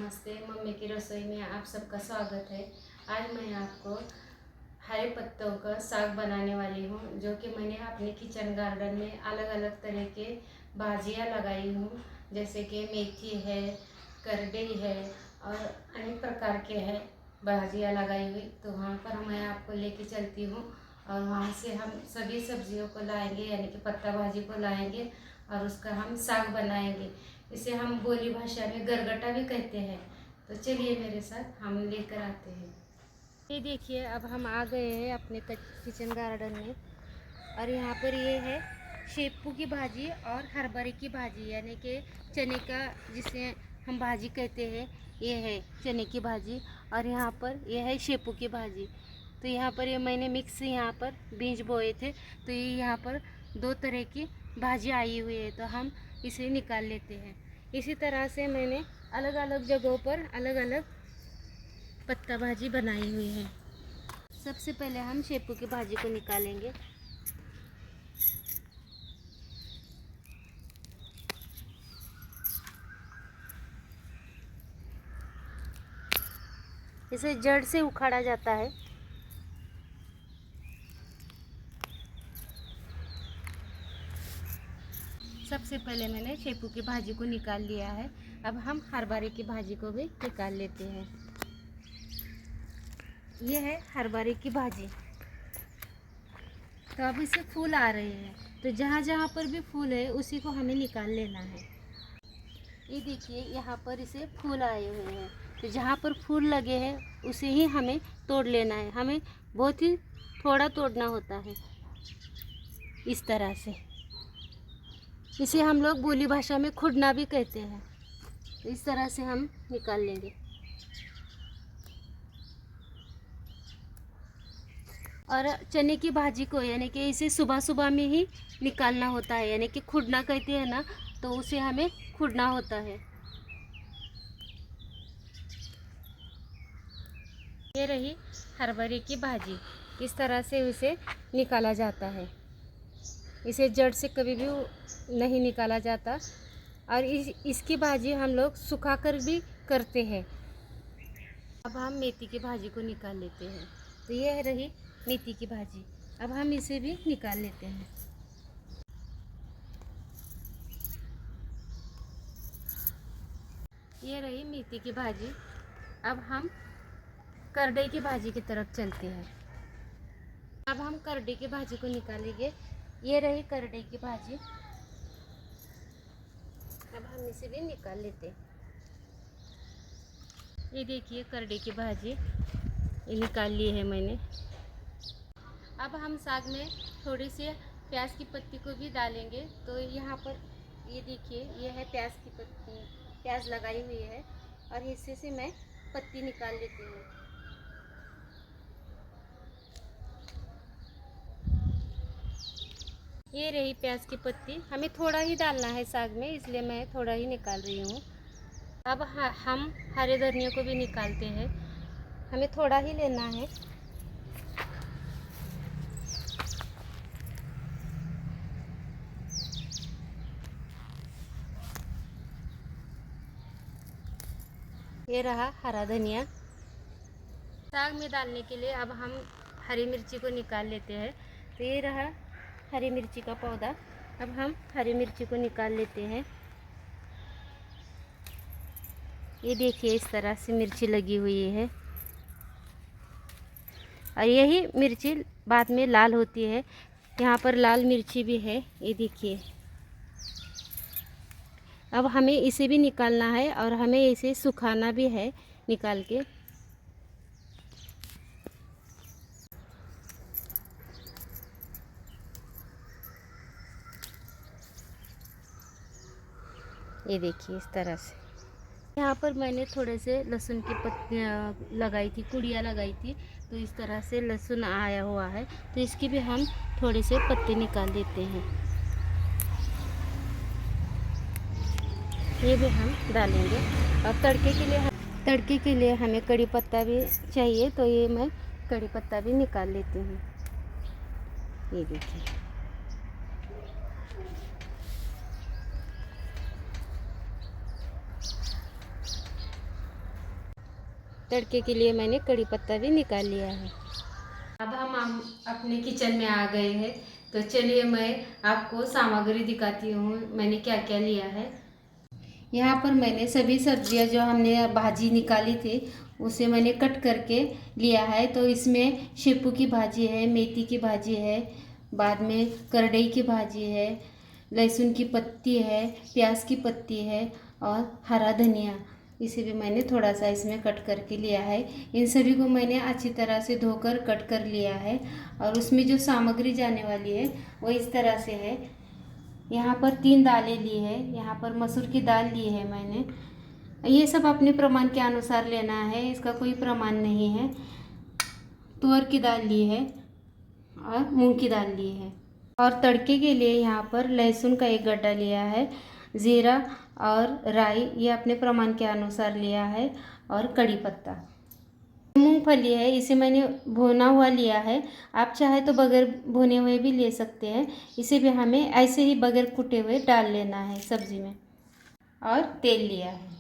नमस्ते। मम्मी की रसोई में आप सबका स्वागत है। आज मैं आपको हरे पत्तों का साग बनाने वाली हूँ, जो कि मैंने अपने किचन गार्डन में अलग अलग तरह के भाजियाँ लगाई हूँ, जैसे कि मेथी है, करडई है और अनेक प्रकार के है भाजियाँ लगाई हुई। तो वहाँ पर मैं आपको लेके चलती हूँ और वहाँ से हम सभी सब्जियों को लाएंगे, यानी कि पत्ता भाजी को लाएंगे और उसका हम साग बनाएंगे। इसे हम बोली भाषा में गरगटा भी कहते हैं। तो चलिए मेरे साथ, हम लेकर आते हैं। ये देखिए, अब हम आ गए हैं अपने किचन गार्डन में और यहाँ पर ये है शेपू की भाजी और हरभरे की भाजी, यानी कि चने का जिसे हम भाजी कहते हैं, ये है चने की भाजी। और यहाँ पर ये है शेपू की भाजी। तो यहाँ पर ये मैंने मिक्स यहाँ पर बीज बोए थे, तो ये यहाँ पर दो तरह की भाजी आई हुई है, तो हम इसे निकाल लेते हैं। इसी तरह से मैंने अलग अलग जगहों पर अलग अलग पत्ता भाजी बनाई हुई है। सबसे पहले हम शेपू की भाजी को निकालेंगे। इसे जड़ से उखाड़ा जाता है। सबसे पहले मैंने शेपू की भाजी को निकाल लिया है। अब हम हरभरे की भाजी को भी निकाल लेते हैं। ये है हरभरे की भाजी। तो अब इसे फूल आ रहे हैं, तो जहाँ जहाँ पर भी फूल है उसी को हमें निकाल लेना है। ये देखिए, यहाँ पर इसे फूल आए हुए हैं, तो जहाँ पर फूल लगे हैं उसे ही हमें तोड़ लेना है। हमें बहुत ही थोड़ा तोड़ना होता है, इस तरह से। इसे हम लोग बोली भाषा में खुरना भी कहते हैं। तो इस तरह से हम निकाल लेंगे। और चने की भाजी को, यानी कि इसे सुबह सुबह में ही निकालना होता है, यानी कि खुरना कहते हैं ना, तो उसे हमें खुरना होता है। ये रही हरभरे की भाजी। इस तरह से उसे निकाला जाता है। इसे जड़ से कभी भी नहीं निकाला जाता। और इसकी भाजी हम लोग सुखाकर भी करते हैं। अब हम मेथी की भाजी को निकाल लेते हैं। तो यह रही मेथी की भाजी। अब हम इसे भी निकाल लेते हैं। ये रही मेथी की भाजी। अब हम करडई की भाजी की तरफ चलते हैं। अब हम करडई की भाजी को निकालेंगे। ये रही करडई की भाजी। अब हम इसे भी निकाल लेते हैं। ये देखिए करडई की भाजी ये निकाल ली है मैंने। अब हम साग में थोड़ी सी प्याज की पत्ती को भी डालेंगे। तो यहाँ पर ये देखिए, ये है प्याज की पत्ती, प्याज लगाई हुई है और हिस्से से मैं पत्ती निकाल लेती हूँ। ये रही प्याज की पत्ती। हमें थोड़ा ही डालना है साग में, इसलिए मैं थोड़ा ही निकाल रही हूँ। अब हम हरे धनिया को भी निकालते हैं। हमें थोड़ा ही लेना है। ये रहा हरा धनिया। साग में डालने के लिए अब हम हरी मिर्ची को निकाल लेते हैं। तो ये रहा हरी मिर्ची का पौधा। अब हम हरी मिर्ची को निकाल लेते हैं। ये देखिए, इस तरह से मिर्ची लगी हुई है और यही मिर्ची बाद में लाल होती है। यहाँ पर लाल मिर्ची भी है, ये देखिए। अब हमें इसे भी निकालना है और हमें इसे सुखाना भी है निकाल के। ये देखिए, इस तरह से। यहाँ पर मैंने थोड़े से लहसुन की पत्तियाँ लगाई थी, कुड़ियाँ लगाई थी, तो इस तरह से लहसुन आया हुआ है। तो इसकी भी हम थोड़े से पत्ते निकाल देते हैं। ये भी हम डालेंगे। और तड़के के लिए हमें कड़ी पत्ता भी चाहिए, तो ये मैं कड़ी पत्ता भी निकाल लेती हूँ। ये देखिए। तड़के के लिए मैंने कड़ी पत्ता भी निकाल लिया है। अब हम अपने किचन में आ गए हैं, तो चलिए मैं आपको सामग्री दिखाती हूँ मैंने क्या क्या लिया है। यहाँ पर मैंने सभी सब्जियाँ जो हमने भाजी निकाली थी उसे मैंने कट करके लिया है। तो इसमें शेपू की भाजी है, मेथी की भाजी है, बाद में करडई की भाजी है, लहसुन की पत्ती है, प्याज की पत्ती है और हरा धनिया, इसे भी मैंने थोड़ा सा इसमें कट करके लिया है। इन सभी को मैंने अच्छी तरह से धोकर कट कर लिया है और उसमें जो सामग्री जाने वाली है वो इस तरह से है। यहाँ पर 3 दालें ली है, यहाँ पर मसूर की दाल ली है मैंने। ये सब अपने प्रमाण के अनुसार लेना है, इसका कोई प्रमाण नहीं है। तुअर की दाल ली है और मूंग की दाल ली है। और तड़के के लिए यहाँ पर लहसुन का 1 गड्ढा लिया है, जीरा और राई ये अपने प्रमाण के अनुसार लिया है और कड़ी पत्ता। मूंगफली है, इसे मैंने भुना हुआ लिया है, आप चाहे तो बगैर भुने हुए भी ले सकते हैं। इसे भी हमें ऐसे ही बगैर कुटे हुए डाल लेना है सब्जी में। और तेल लिया है।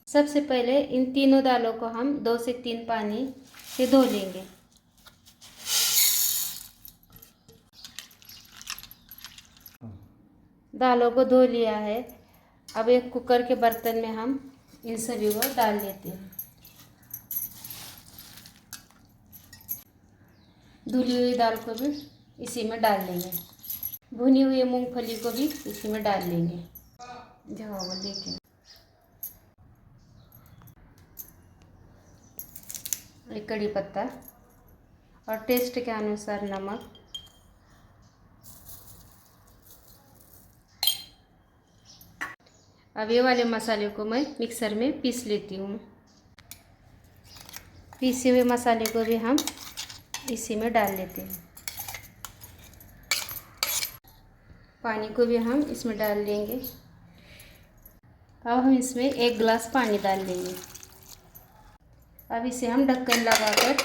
सबसे पहले इन तीनों दालों को हम 2 से 3 पानी से धो लेंगे। दालों को धो लिया है। अब एक कुकर के बर्तन में हम इन सभी को डाल लेते हैं। धुली हुई दाल को भी इसी में डाल लेंगे। भुनी हुई मूंगफली को भी इसी में डाल लेंगे। जाओ लेके एक कड़ी पत्ता और टेस्ट के अनुसार नमक। अब ये वाले मसाले को मैं मिक्सर में पीस लेती हूँ। पीसे हुए मसाले को भी हम इसी में डाल लेते हैं। पानी को भी हम इसमें डाल लेंगे। अब हम इसमें 1 गिलास पानी डाल देंगे। अब इसे हम ढक्कन लगाकर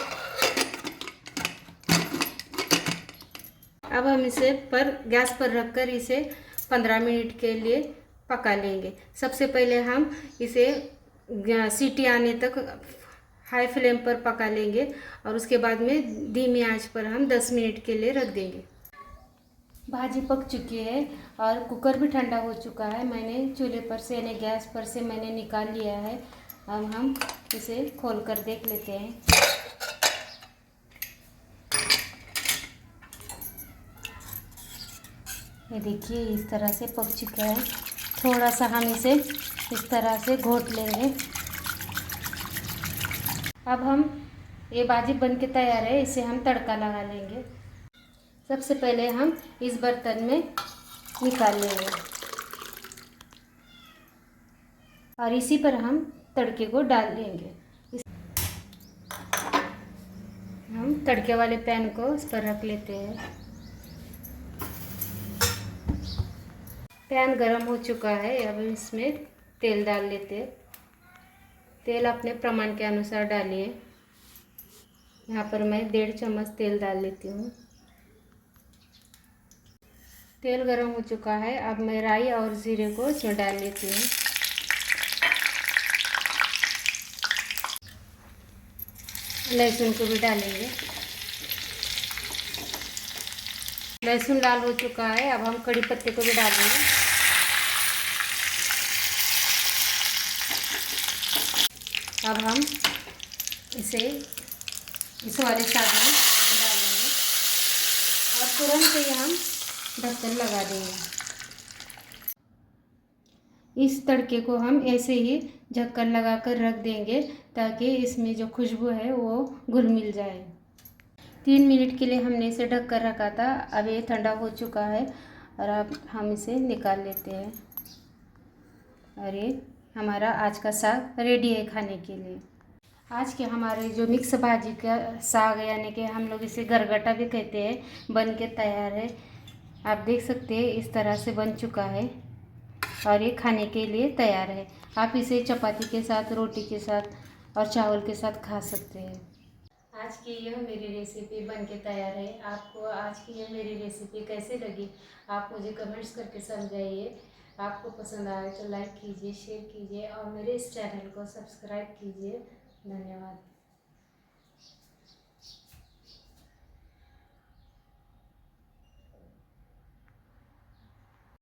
अब हम इसे गैस पर रखकर इसे 15 मिनट के लिए पका लेंगे। सबसे पहले हम इसे सीटी आने तक हाई फ्लेम पर पका लेंगे और उसके बाद में धीमी आंच पर हम 10 मिनट के लिए रख देंगे। भाजी पक चुकी है और कुकर भी ठंडा हो चुका है। मैंने चूल्हे पर से यानी गैस पर से मैंने निकाल लिया है। अब हम इसे खोल कर देख लेते हैं। ये देखिए इस तरह से पक चुका है। थोड़ा सा हम इसे इस तरह से घोट लेंगे। अब हम ये भाजी बन के तैयार है, इसे हम तड़का लगा लेंगे। सबसे पहले हम इस बर्तन में निकाल लेंगे और इसी पर हम तड़के को डाल देंगे। हम तड़के वाले पैन को इस पर रख लेते हैं। पैन गरम हो चुका है। अब इसमें तेल डाल लेते हैं। तेल अपने प्रमाण के अनुसार डालिए। यहाँ पर मैं 1.5 चम्मच तेल डाल लेती हूँ। तेल गरम हो चुका है। अब मैं राई और जीरे को इसमें डाल लेती हूँ। लहसुन को भी डालेंगे। लहसुन लाल हो चुका है। अब हम कड़ी पत्ते को भी डालेंगे। अब हम इसे इस वाले साग में डाल देंगे और तुरंत ही हम ढक्कन लगा देंगे। इस तड़के को हम ऐसे ही ढक्कन लगाकर रख देंगे ताकि इसमें जो खुशबू है वो घुल मिल जाए। 3 मिनट के लिए हमने इसे ढक कर रखा था। अब ये ठंडा हो चुका है और अब हम इसे निकाल लेते हैं। और ये हमारा आज का साग रेडी है खाने के लिए। आज के हमारे जो मिक्स भाजी का साग यानी कि हम लोग इसे गरगटा भी कहते हैं, बन के तैयार है। आप देख सकते हैं इस तरह से बन चुका है और ये खाने के लिए तैयार है। आप इसे चपाती के साथ, रोटी के साथ और चावल के साथ खा सकते हैं। आज की यह मेरी रेसिपी बन के तैयार है। आपको आज की यह मेरी रेसिपी कैसे लगी आप मुझे कमेंट्स करके समझाइए। आपको पसंद आए तो लाइक कीजिए, शेयर कीजिए और मेरे इस चैनल को सब्सक्राइब कीजिए। धन्यवाद।